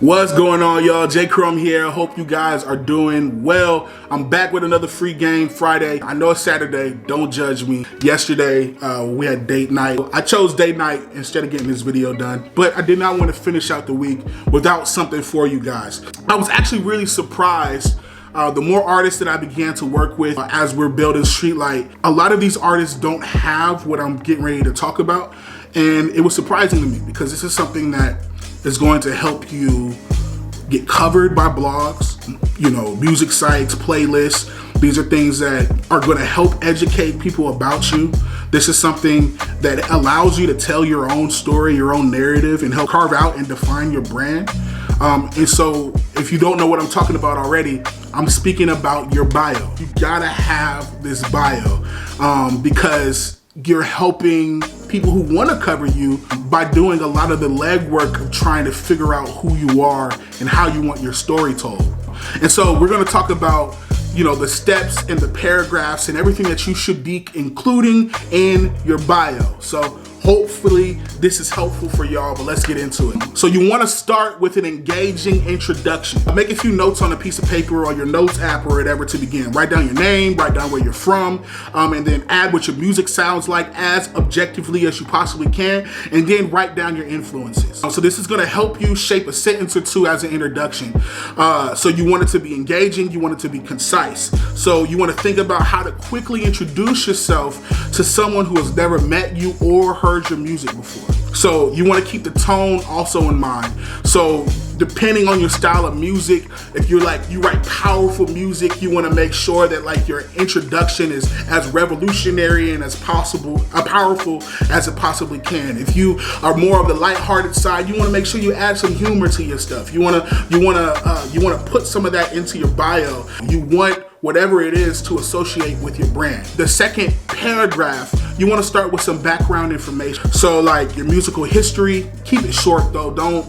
What's going on, y'all? J Crum here. Hope you guys are doing well. I'm back with another free game Friday. I know it's Saturday. Don't judge me. Yesterday, we had date night. I chose date night instead of getting this video done, but I did not want to finish out the week without something for you guys. I was actually really surprised. The more artists that I began to work with as we're building Streetlight, a lot of these artists don't have what I'm getting ready to talk about. And it was surprising to me because this is something that is going to help you get covered by blogs, music sites, playlists. These are things that are going to help educate people about you. This is something that allows you to tell your own story, your own narrative, and help carve out and define your brand. And so if you don't know what I'm talking about already, I'm speaking about your bio. You gotta have this bio because you're helping people who want to cover you by doing a lot of the legwork of trying to figure out who you are and how you want your story told. And so we're going to talk about the steps and the paragraphs and everything that you should be including in your bio. So hopefully this is helpful for y'all, but let's get into it. So you want to start with an engaging introduction. Make a few notes on a piece of paper or your notes app or whatever to begin. Write down your name, write down where you're from, and then add what your music sounds like as objectively as you possibly can, and then write down your influences. So this is going to help you shape a sentence or two as an introduction. So you want it to be engaging, you want it to be concise. So you want to think about how to quickly introduce yourself to someone who has never met you or heard your music before. So you want to keep the tone also in mind. So depending on your style of music, if you write powerful music, you want to make sure that your introduction is as revolutionary and as powerful as it possibly can. If you are more of the lighthearted side, you want to make sure you add some humor to your stuff. You want to put some of that into your bio. You want whatever it is to associate with your brand. The second paragraph, you want to start with some background information. So your musical history, keep it short though. Don't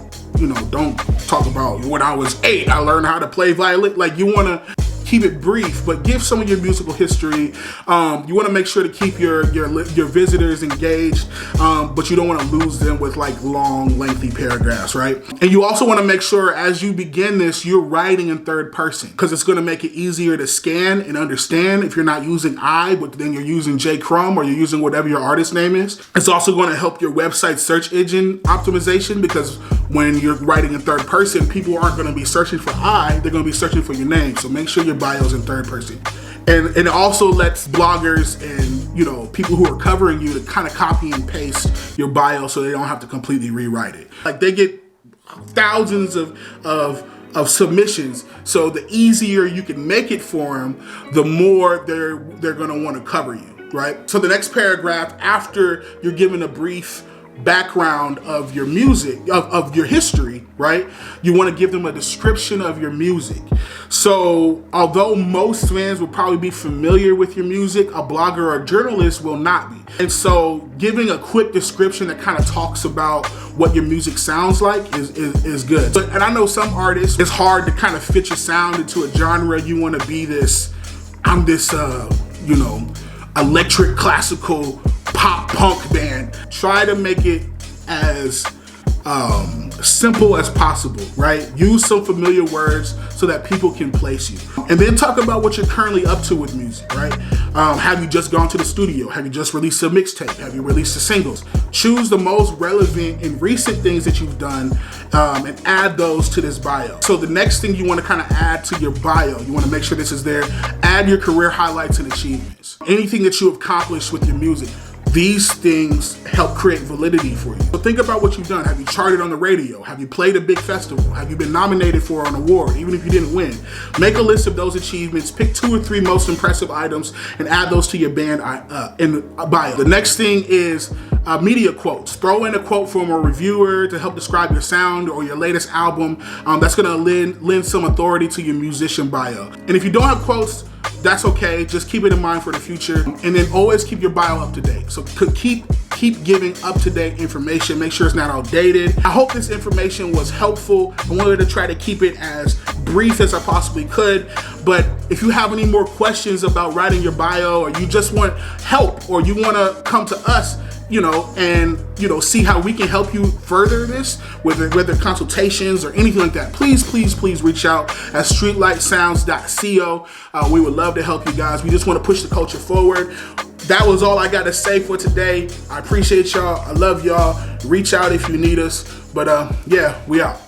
talk about when I was 8, I learned how to play violin. You want to keep it brief, but give some of your musical history. You want to make sure to keep your visitors engaged, but you don't want to lose them with long, lengthy paragraphs, right? And you also want to make sure as you begin this, you're writing in third person because it's going to make it easier to scan and understand if you're not using I, but then you're using J Crum or you're using whatever your artist name is. It's also going to help your website search engine optimization because when you're writing in third person, people aren't going to be searching for I, they're going to be searching for your name. So make sure your bio's in third person. And it also lets bloggers and people who are covering you to kind of copy and paste your bio so they don't have to completely rewrite it. They get thousands of submissions, so the easier you can make it for them, the more they're going to want to cover you, right? So the next paragraph, after you're given a brief background of your music, of your history, right? You want to give them a description of your music. So although most fans will probably be familiar with your music, a blogger or a journalist will not be. And so giving a quick description that kind of talks about what your music sounds like is good. And I know some artists, it's hard to kind of fit your sound into a genre. You want to be this, I'm this, electric classical pop punk band. Try to make it as simple as possible, right? Use some familiar words so that people can place you. And then talk about what you're currently up to with music, right? Have you just gone to the studio? Have you just released a mixtape? Have you released the singles? Choose the most relevant and recent things that you've done and add those to this bio. So the next thing you want to kind of add to your bio, you want to make sure this is there. Add your career highlights and achievements. Anything that you have accomplished with your music. These things help create validity for you. So think about what you've done. Have you charted on the radio? Have you played a big festival? Have you been nominated for an award, even if you didn't win? Make a list of those achievements, pick 2 or 3 most impressive items, and add those to your band in bio. The next thing is media quotes. Throw in a quote from a reviewer to help describe your sound or your latest album. That's gonna lend some authority to your musician bio. And if you don't have quotes, that's okay. Just keep it in mind for the future. And then always keep your bio up to date. So keep giving up-to-date information. Make sure it's not outdated. I hope this information was helpful. I wanted to try to keep it as brief as I possibly could. But if you have any more questions about writing your bio, or you just want help, or you want to come to us and see how we can help you further this, whether consultations or anything like that, please reach out at streetlightsounds.co. We would love to help you guys. We just want to push the culture forward. That was all I got to say for today. I appreciate y'all. I love y'all. Reach out if you need us. But yeah, we out.